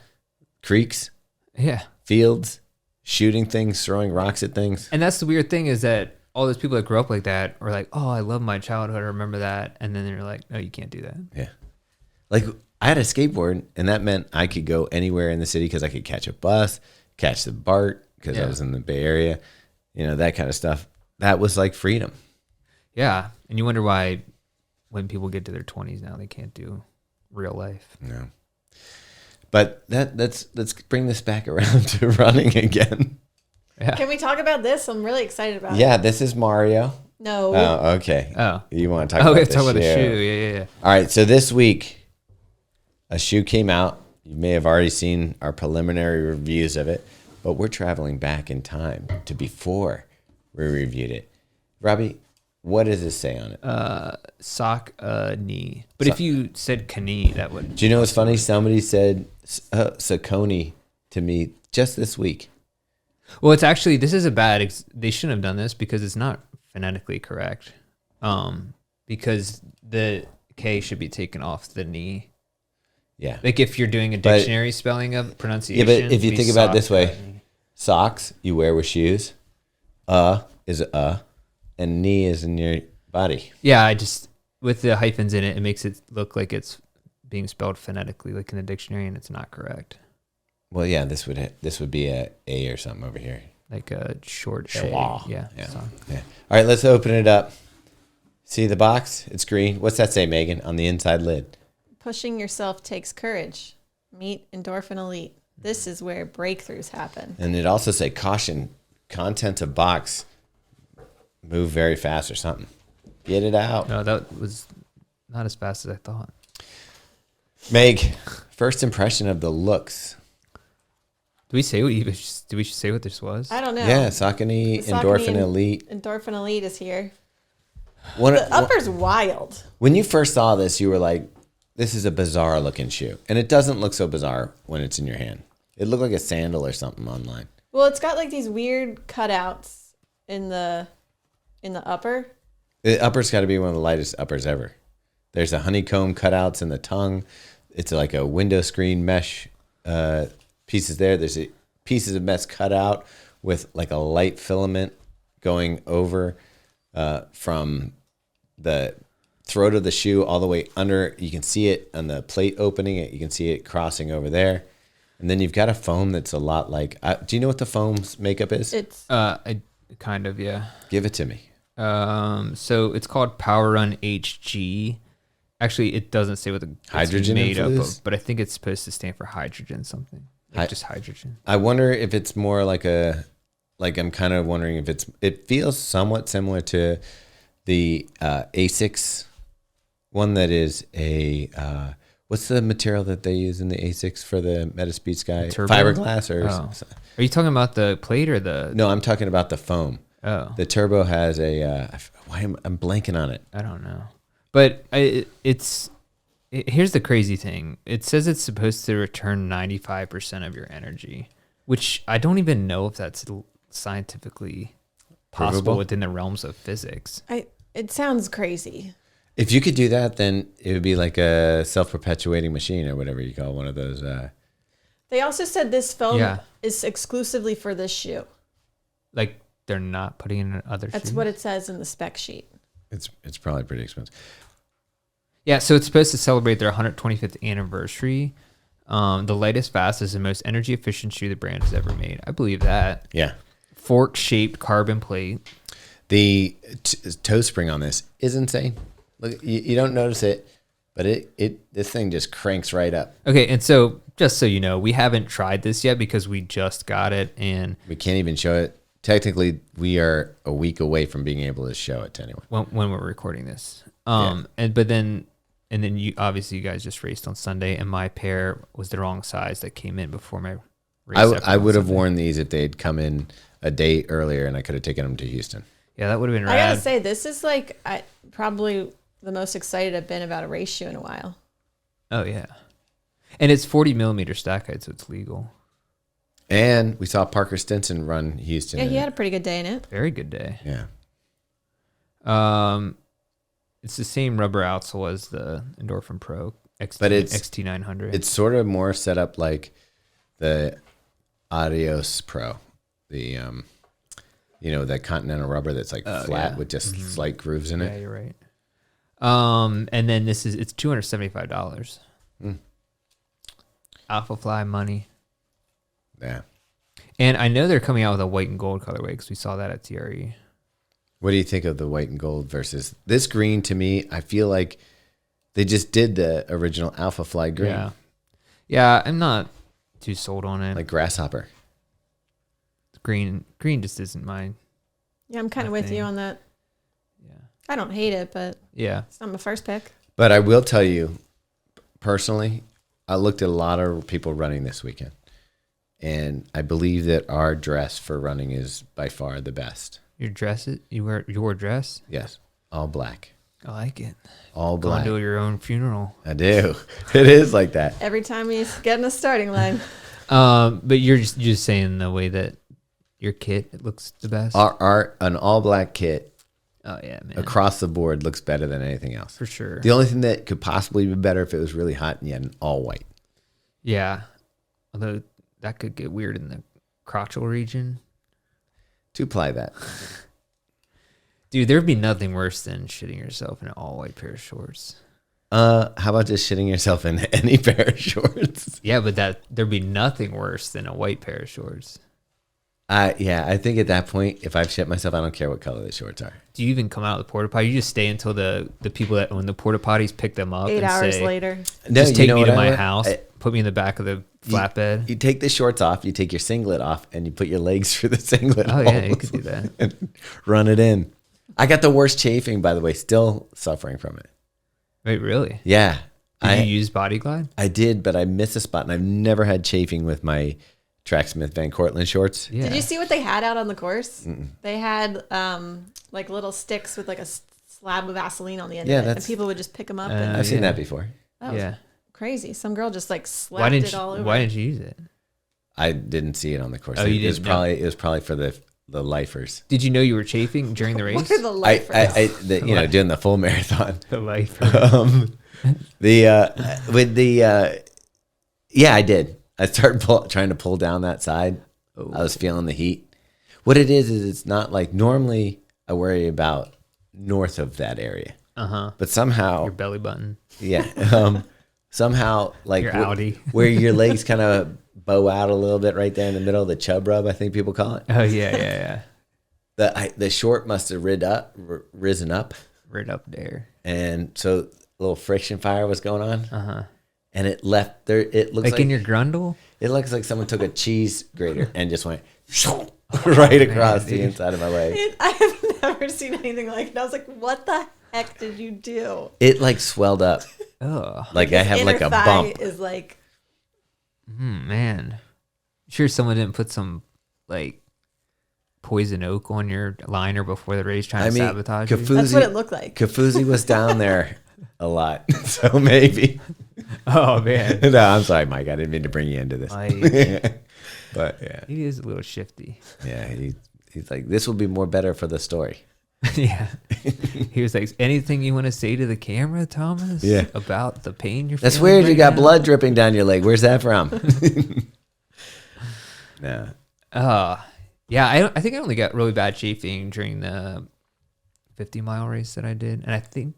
Creeks, Yeah. fields, shooting things, throwing rocks at things. And that's the weird thing is that all those people that grew up like that are like, oh, I love my childhood. I remember that. And then they're like, no, you can't do that. Yeah. Like I had a skateboard, and that meant I could go anywhere in the city because I could catch a bus, catch the BART because I was in the Bay Area, that kind of stuff. That was like freedom. Yeah. And you wonder why when people get to their 20s now, they can't do real life. No. But let's bring this back around to running again. Yeah. Can we talk about this? I'm really excited about it. Yeah, this is Mario. No. Oh, okay. Oh. You want to talk Oh, about we the have to talk about the shoe. shoe. Yeah. All right, so this week, a shoe came out. You may have already seen our preliminary reviews of it, but we're traveling back in time to before we reviewed it. Robbie, what does this say on it? Saucony. But if you said Kani, that would. Do you know what's funny? Somebody said Saucony to me just this week. Well, it's actually, this is a bad, they shouldn't have done this because it's not phonetically correct. Because the K should be taken off the knee. Yeah. Like if you're doing a dictionary spelling of pronunciation. Yeah, but if you it'd think be about it this way, Saucony. socks you wear with shoes, is and knee is in your body. Yeah, I just, with the hyphens in it, it makes it look like it's being spelled phonetically, like in the dictionary, and it's not correct. Well, yeah, this would be a or something over here. Like a short Schwa. A. Yeah. Yeah. So. Yeah. All right, let's open it up. See the box? It's green. What's that say, Megan, on the inside lid? Pushing yourself takes courage. Meet Endorphin Elite. This is where breakthroughs happen. And it also say caution, contents of box move very fast or something. Get it out. No, that was not as fast as I thought. Meg, first impression of the looks. Do we say what this was? I don't know. Yeah, Saucony The Saucony Endorphin Elite. Endorphin Elite is here. One, The upper's wild. when you first saw this, you were like, this is a bizarre looking shoe. And it doesn't look so bizarre when it's in your hand. It looked like a sandal or something online. Well, it's got like these weird cutouts in the upper. The upper's got to be one of the lightest uppers ever. There's a honeycomb cutouts in the tongue. It's like a window screen mesh pieces there. There's pieces of mesh cut out with like a light filament going over from the throat of the shoe all the way under. You can see it on the plate opening. You can see it crossing over there. And then you've got a foam that's a lot like... do you know what the foam's makeup is? It's I kind of, yeah. Give it to me. So it's called Power Run HG. Actually, it doesn't say what the it's Hydrogen made up infused? of, but I think it's supposed to stand for hydrogen something. Like just hydrogen. I wonder if it's more like I'm kind of wondering if it feels somewhat similar to the Asics one that is a... what's the material that they use in the Asics for the Metaspeed Sky? Turbo? Fiberglass or... Oh. Are you talking about the plate or the... No, I'm talking about the foam. Oh. The Turbo has a... why am I'm blanking on it? I don't know. But here's the crazy thing. It says it's supposed to return 95% of your energy, which I don't even know if that's scientifically possible Provable? within the realms of physics. it sounds crazy. If you could do that, then it would be like a self-perpetuating machine or whatever you call one of those. They also said this foam Yeah. is exclusively for this shoe. Like they're not putting in other That's shoes? what it says in the spec sheet. It's probably pretty expensive. Yeah, so it's supposed to celebrate their 125th anniversary. The lightest, fastest, and most energy efficient shoe the brand has ever made. I believe that. Yeah. Fork-shaped carbon plate. The toe spring on this is insane. Look, you don't notice it, but this thing just cranks right up. Okay, and so just so you know, we haven't tried this yet because we just got it, and We can't even show it. Technically, we are a week away from being able to show it to anyone. when we're recording this, Yeah. and then you obviously you guys just raced on Sunday, and my pair was the wrong size that came in before my race. I would have worn these if they'd come in a day earlier, and I could have taken them to Houston. Yeah, that would have been I rad. gotta say, this is like probably the most excited I've been about a race shoe in a while. Oh yeah, and it's 40 millimeter stack height, so it's legal. And we saw Parker Stinson run Houston. Yeah, in he it. had a pretty good day in it. Very good day. Yeah. It's the same rubber outsole as the Endorphin Pro But it's XT900. It's sort of more set up like the Adios Pro, the that Continental rubber that's like flat yeah. with just slight grooves in yeah, it. you're right. And then it's $275. Alpha Fly money. Yeah. And I know they're coming out with a white and gold colorway because we saw that at TRE. What do you think of the white and gold versus this green? To me, I feel like they just did the original Alpha Fly green, Yeah, I'm not too sold on it. like Grasshopper. Green just isn't mine. Yeah, I'm kind of with you on that. Yeah. I don't hate it, but Yeah. it's not my first pick. But I will tell you, personally, I looked at a lot of people running this weekend, and I believe that our dress for running is by far the best. Your dress, you wore a dress? Yes, all black. I like it. All Going black. to your own funeral. I do. It is like that. Every time he's getting a starting line. But you're just saying the way that your kit looks the best. An all black kit Oh yeah, man. across the board looks better than anything else. For sure. The only thing that could possibly be better if it was really hot and you had an all white. Yeah. Although that could get weird in the crotchal region. Two-ply that. Dude, there'd be nothing worse than shitting yourself in an all white pair of shorts. How about just shitting yourself in any pair of shorts? Yeah, but there'd be nothing worse than a white pair of shorts. Yeah, I think at that point, if I've shit myself, I don't care what color the shorts are. Do you even come out of the porta potty? You just stay until the people that own the porta potties pick them up 8 and hours say, later. No, just take me to my what? house, put me in the back of the flatbed. You take the shorts off, you take your singlet off, and you put your legs through the singlet. Oh, yeah, you holes could do that. and run it in. I got the worst chafing, by the way, still suffering from it. Wait, really? Yeah. Did you use Body Glide? I did, but I missed a spot, and I've never had chafing with my Tracksmith Van Cortlandt shorts. Yeah. Did you see what they had out on the course? They had like little sticks with like a slab of Vaseline on the end Yeah, of it, and that's- people would just pick them up. And I've seen yeah. that before. that was Yeah. crazy. Some girl just like Why slapped didn't it all over. Why didn't you use it? I didn't see it on the course. Oh, you it was didn't know. It was probably for the lifers. Did you know you were chafing during the race? What are the lifers? Doing the full marathon. The lifers. Yeah, I did. I started trying to pull down that side. Oh. I was feeling the heat. What it is it's not like normally I worry about north of that area, but somehow Your belly button. somehow like Your Audi. where your legs kind of bow out a little bit right there in the middle of the chub rub, I think people call it. Oh yeah. The short must have risen up, Right up there. and so a little friction fire was going on. And it left there. It looks Like in your grundle? It looks like someone took a cheese grater and just went right across the dude. inside of my leg. I have never seen anything like it. I was like, what the heck did you do? It like swelled up. Oh, Like I have like a Inner thigh bump. is like, man. Sure someone didn't put some like poison oak on your liner before the race trying to sabotage you? that's what it looked like. Kafuzi was down there a lot, so maybe. Oh man. No, I'm sorry, Mike. I didn't mean to bring you into this. But yeah, He is a little shifty. yeah. He's like, this will be more better for the story. Yeah. He was like, anything you want to say to the camera, Thomas? Yeah. About the pain you're That's feeling weird. You right got now? blood dripping down your leg. Where's that from? No. Yeah, I think I only got really bad chafing during the 50-mile race that I did. And I think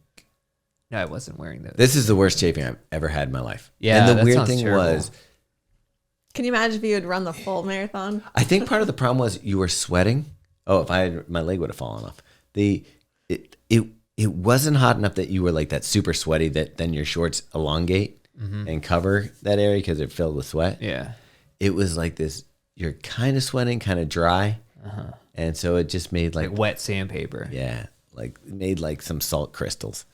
No, I wasn't wearing those. This is the worst chafing I've ever had in my life. Yeah, and the that weird sounds thing terrible. was, Can you imagine if you had run the full marathon? I think part of the problem was you were sweating. Oh, if I had, my leg would have fallen off. It wasn't hot enough that you were like that super sweaty that then your shorts elongate and cover that area because they're filled with sweat. Yeah. It was like this. You're kind of sweating, kind of dry, and so it just made like wet sandpaper. yeah, like it made like some salt crystals,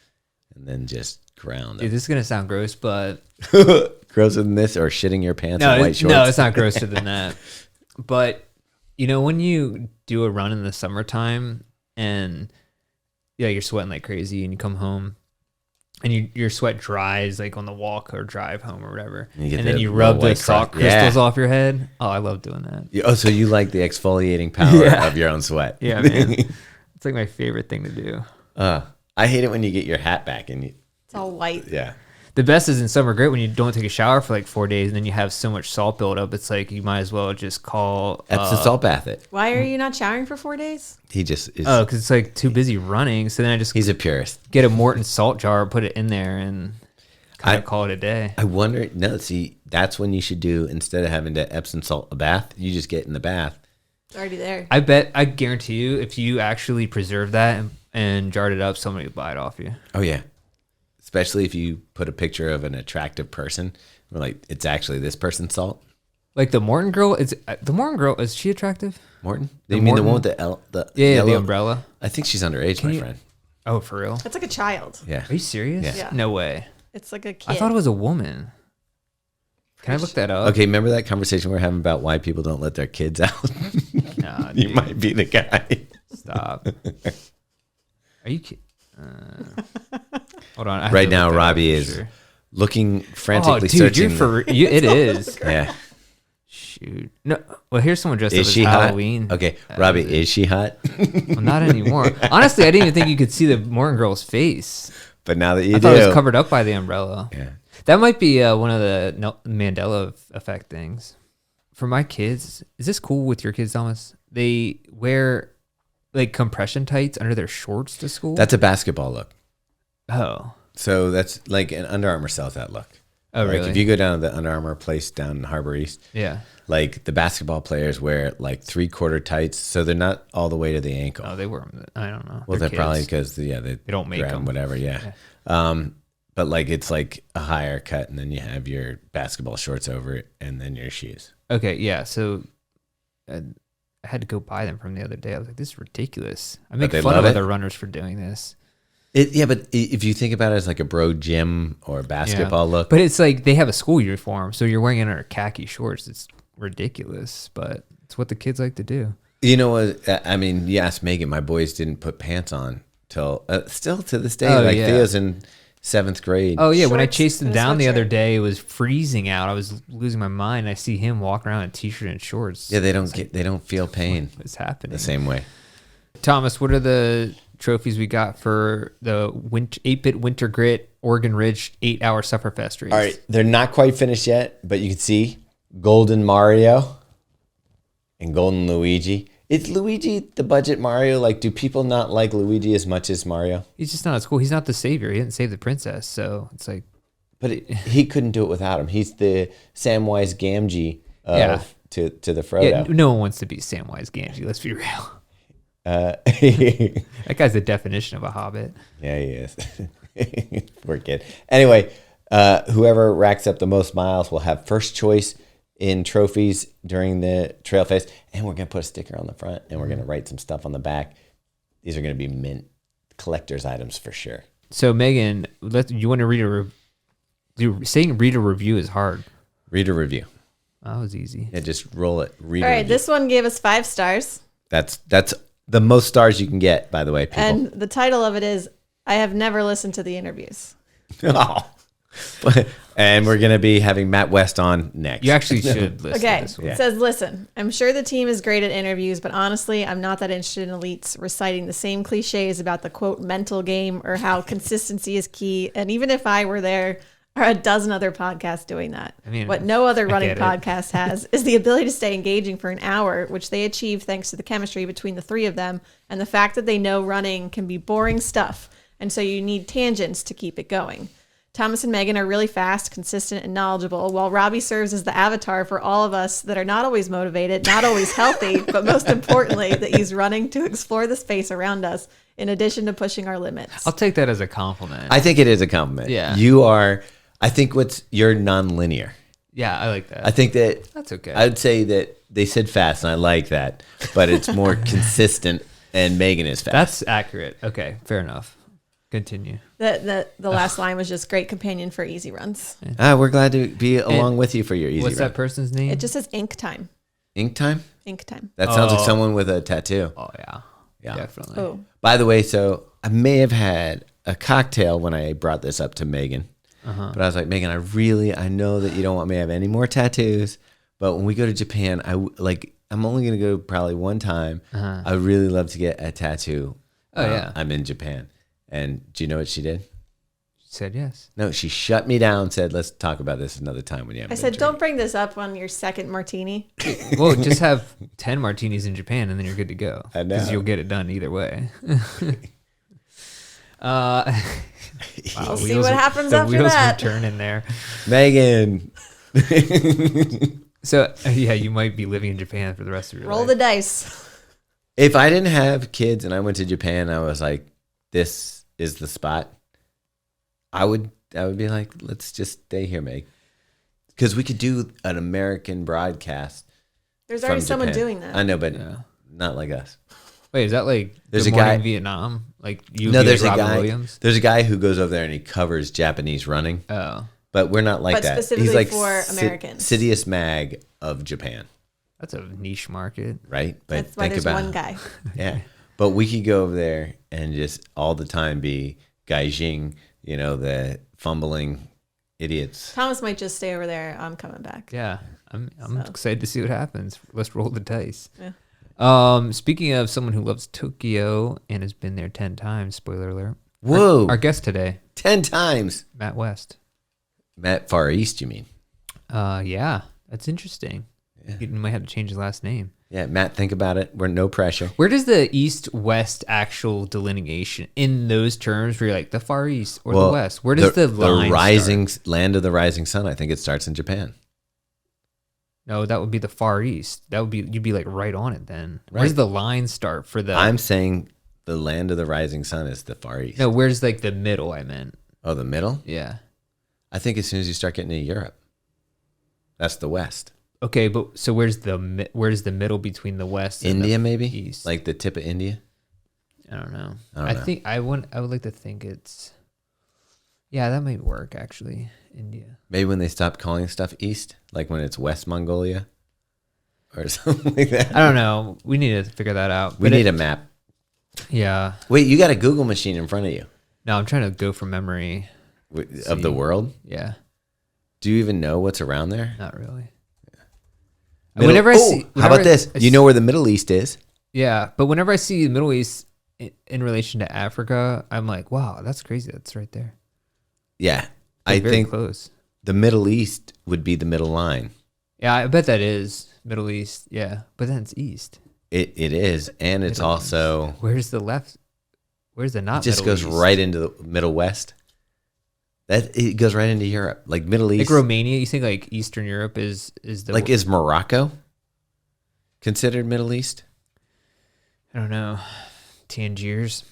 and then just ground Dude, them. this is gonna sound gross, but Grosser than this, or shitting your pants in white shorts. no, it's not grosser than that. But you know, when you do a run in the summertime and you're sweating like crazy, and you come home and your sweat dries like on the walk or drive home or whatever, You get and then the you little rub the white salt crust. Yeah. crystals off your head. Oh, I love doing that. Oh, so you like the exfoliating power Yeah. of your own sweat? Yeah, man, it's like my favorite thing to do. I hate it when you get your hat back and you. It's all white. Yeah. The best is in summer great when you don't take a shower for like 4 days and then you have so much salt buildup. It's like you might as well just call. Epsom salt bath it. Why are you not showering for 4 days? He just is. Oh, because it's like too busy running. So then I just He's a purist. get a Morton salt jar, put it in there, and kind of call it a day. I wonder. No, see, that's when you should do instead of having to Epsom salt a bath. You just get in the bath. It's already there. I guarantee you, if you actually preserve that and jarred it up, somebody would buy it off you. Oh yeah. Especially if you put a picture of an attractive person, we're like, it's actually this person's salt. Like the Morton girl, is she attractive? Morton? The You mean the Morton? one with the L? The Yeah, yellow? the umbrella. I think she's underage, Can my you- friend. Oh, for real? It's like a child. Yeah. Are you serious? Yeah. No way. It's like a kid. I thought it was a woman. Can I look that up? Okay, remember that conversation we we're having about why people don't let their kids out? Nah, You dude, might be the guy. stop. Are you kidding? Hold on. I have Right to now, look that up Robbie for is sure. looking frantically Oh, dude, searching. you're for it is. Yeah. Shoot. No. Well, here's someone dressed up Is as she Halloween. hot? Okay, Robbie, is she hot? Well, not anymore. Honestly, I didn't even think you could see the Morton girl's face. But now that you I do. thought it was covered up by the umbrella. Yeah. That might be one of the Mandela effect things. For my kids, is this cool with your kids, Thomas? They wear like compression tights under their shorts to school. That's a basketball look. Oh. So that's like an Under Armour sells that look. Oh, Like really? if you go down to the Under Armour place down in Harbor East, Yeah. like the basketball players wear like 3/4 tights, so they're not all the way to the ankle. Oh, they wear them. I don't know. Well, They're they're probably kids. because they don't make grab them. whatever. Yeah. But like it's like a higher cut, and then you have your basketball shorts over it, and then your shoes. Okay, yeah. So I had to go buy them from the other day. I was like, this is ridiculous. I make they fun love of it? other runners for doing this. Yeah, but if you think about it as like a bro gym or basketball look, But it's like they have a school uniform, so you're wearing it under khaki shorts. It's ridiculous, but it's what the kids like to do. you know what? I mean, yes, Megan, my boys didn't put pants on till still to this day. Oh, like yeah. Theo's in 7th grade. Oh yeah, when I Shorts chased him and a down the other sweatshirt. day, it was freezing out. I was losing my mind. I see him walking around in a t-shirt and shorts. Yeah, they don't feel pain What's happening? the same way. Thomas, what are the trophies we got for the 8-bit Winter Grit Oregon Ridge 8-hour Sufferfest race? All right, they're not quite finished yet, but you can see Golden Mario and Golden Luigi. Is Luigi the budget Mario? Like, do people not like Luigi as much as Mario? He's just not as cool. He's not the savior. He didn't save the princess, so it's like, But he couldn't do it without him. He's the Samwise Gamgee Yeah. to the yeah, Frodo. no one wants to be Samwise Gamgee. Let's be real. Yeah, That guy's the definition of a hobbit. he is. Poor kid. Anyway, whoever racks up the most miles will have first choice in trophies during the Trail Fest. And we're going to put a sticker on the front, and we're going to write some stuff on the back. These are going to be mint collector's items for sure. So Megan, you want to read saying read a review is hard. Read a review. That was easy. Yeah, just roll it. Read All a right, review. this one gave us 5 stars. That's the most stars you can get, by the way, people. And the title of it is, I have never listened to the interviews. Oh. And we're going to be having Matt West on next. You actually should listen Okay, to this one. it says, listen, I'm sure the team is great at interviews, but honestly, I'm not that interested in elites reciting the same cliches about the, quote, mental game or how consistency is key. And even if I were there, are a dozen other podcasts doing that. I mean, what no other I running get it. podcast has is the ability to stay engaging for an hour, which they achieve thanks to the chemistry between the three of them and the fact that they know running can be boring stuff and so you need tangents to keep it going. Thomas and Megan are really fast, consistent, and knowledgeable, while Robbe serves as the avatar for all of us that are not always motivated, not always healthy, but most importantly, that he's running to explore the space around us, in addition to pushing our limits. I'll take that as a compliment. I think it is a compliment. Yeah. I think you're non-linear. Yeah, I like that. I think that's okay. I would say that they said fast, and I like that, but it's more consistent, and Megan is fast. That's accurate. Okay, fair enough. Continue. The last line was just great companion for easy runs. We're glad to be along with you for your easy What's run. that person's name? It just says ink time. Ink time? Ink time. That sounds like someone with a tattoo. Oh, yeah. Yeah. Definitely. Oh, By the way, so I may have had a cocktail when I brought this up to Megan. But I was like, Megan, I know that you don't want me to have any more tattoos, but when we go to Japan, I'm only going to go probably one time. I would really love to get a tattoo. Yeah. I'm in Japan. And do you know what she did? She said yes. No, she shut me down, said, let's talk about this another time when you have I said, don't bring this up on your second martini. Well, just have 10 martinis in Japan and then you're good to go. I know. Because you'll get it done either way. We'll see what happens after wheels that. were turning there. Megan. So, yeah, you might be living in Japan for the rest of your Roll life. the dice. If I didn't have kids and I went to Japan, I was like, this is the spot. I would be like, let's just stay here, Meg. Because we could do an American broadcast. There's already from someone Japan. doing that. I know, but not like us. Wait, is that like There's Good a Morning guy- Vietnam? Like you? No, there's a Robin guy. Williams? There's a guy who goes over there and he covers Japanese running. Oh, But we're not like But that. specifically He's like for Americans. Sidious Mag of Japan, that's a niche market. right? But That's why there's one guy. Yeah. But we could go over there and just all the time be Gaijing, the fumbling idiots. Thomas might just stay over there. I'm coming back. Yeah, I'm So. excited to see what happens. Let's roll the dice. Yeah. Speaking of someone who loves Tokyo and has been there 10 times, spoiler alert. Whoa. Our guest today, 10 times. Matt West. Matt Far East, you mean? Yeah, that's interesting. Yeah. You might have to change his last name. Yeah, Matt, think about it. We're no pressure. Where does the east-west actual delineation in those terms where you're like the Far East or the West? Where does the line rising start? land of the rising sun? I think it starts in Japan. No, that would be the Far East. That would be you'd be like right on it then. Right. Where's the line start for the? I'm saying the land of the rising sun is the Far East. No, where's like the middle? I meant. Oh, the middle? Yeah. I think as soon as you start getting to Europe, that's the West. Okay, but so where's the middle between the West and India, the maybe? East? Like the tip of India? I don't know. I don't know. think I would like to think it's. Yeah, that might work actually. India. Maybe when they stop calling stuff East, like when it's West Mongolia or something like that. I don't know. We need to figure that out. We But need a map. Yeah. Wait, you got a Google machine in front of you No, I'm trying to go from memory. of the world? Yeah. Do you even know what's around there? Not really. Middle- how about this? I You know where the Middle East is? Yeah, but whenever I see the Middle East in relation to Africa, I'm like, wow, that's crazy. That's right there. Yeah. They're I very think close. the Middle East would be the middle line. Yeah, I bet that is Middle East. Yeah, but then it's East. It is, and it's Middle also Where's the left? Where's the not? it just Middle goes East? right into the Middle West. That it goes right into Europe, like Middle East. Like Romania, you think like Eastern Europe is the Like is Morocco considered Middle East? I don't know, Tangiers.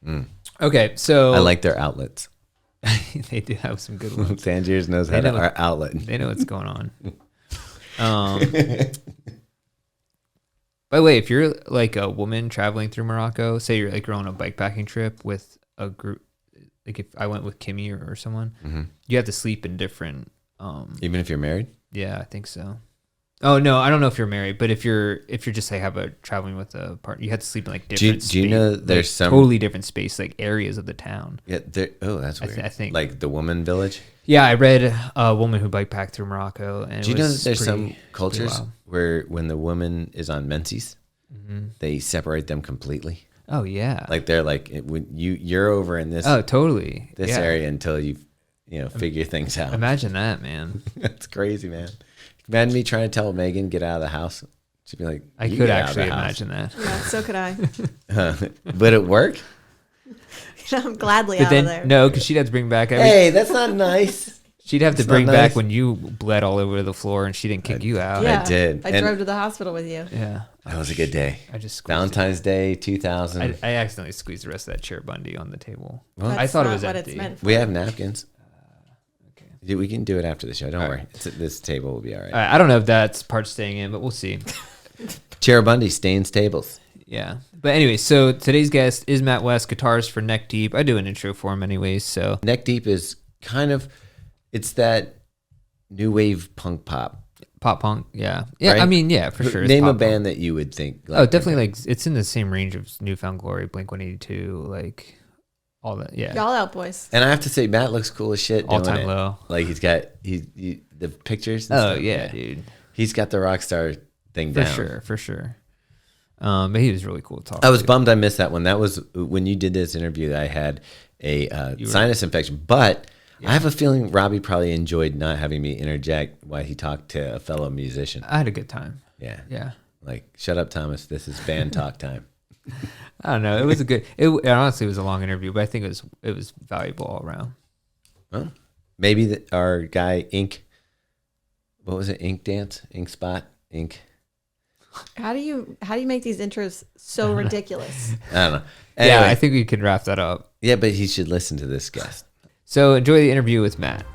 Mm. Okay, so I like their outlets. they do have some good ones. Tangiers knows how They to know- our outlet. They know what's going on. By the way, if you're like a woman traveling through Morocco, say you're on a bikepacking trip with a group, like if I went with Kimmy or someone, you have to sleep in different. Even if you're married? Yeah, I think so. Oh no, I don't know if you're married, but if you're just like traveling with a partner, you have to sleep in like different. Do you know like, there's some totally different space, like areas of the town? Yeah, that's weird. I think like the woman village. Yeah, I read a woman who bikepacked through Morocco, and Do you know that there's some cultures wild. where when the woman is on menses, they separate them completely. Oh yeah, Like they're like when you're over in this totally this area until you figure things out. Imagine that, man. That's crazy, man. Imagine me trying to tell Megan get out of the house. She'd be like, I "You could get out of the actually house." imagine that. Yeah, so could I. Would it work? I'm gladly But out of then there. no, because she'd have to bring back Hey, that's not nice. She'd have to It's bring not back nice. when you bled all over the floor and she didn't kick you out. Yeah, did. I And- drove to the hospital with you. Yeah. That was a good day. I just squeezed Valentine's Day 2000. I accidentally squeezed the rest of that chair bundy on the table. Well, I That's thought it not was what empty. it's meant for. we have napkins. Okay. We can do it after the show. Don't All worry. right. This table will be all right. I don't know if that's part staying in, but we'll see. Chair Bundy stains tables. Yeah. But anyway, so today's guest is Matt West, guitarist for Neck Deep. I do an intro for him anyways, so Neck Deep is kind of, it's that new wave punk pop. pop punk, yeah. Yeah, Right? I mean, yeah, for sure. it's Name a pop punk. band that you would think. Oh, definitely like it's in the same range of Newfound Glory, Blink-182, like all that. Yeah. Y'all out, boys. And I have to say, Matt looks cool as shit. All doing time it. low. Like the pictures. And Oh stuff, yeah, dude. He's got the rock star thing For down. sure, for sure. But he was really cool to talk I was to. bummed I missed that one. That was when you did this interview. I had a sinus infection, but I have a feeling Robbie probably enjoyed not having me interject while he talked to a fellow musician. I had a good time. Yeah, Yeah. like shut up, Thomas. This is band talk time. I don't know. It was a good. It honestly was a long interview, but I think it was valuable all around. Well, maybe our guy Ink. What was it? Ink Dance, Ink Spot, Ink. How do you make these intros so ridiculous? I don't know. Anyway, Yeah, I think we could wrap that up. yeah, but he should listen to this guest. So enjoy the interview with Matt.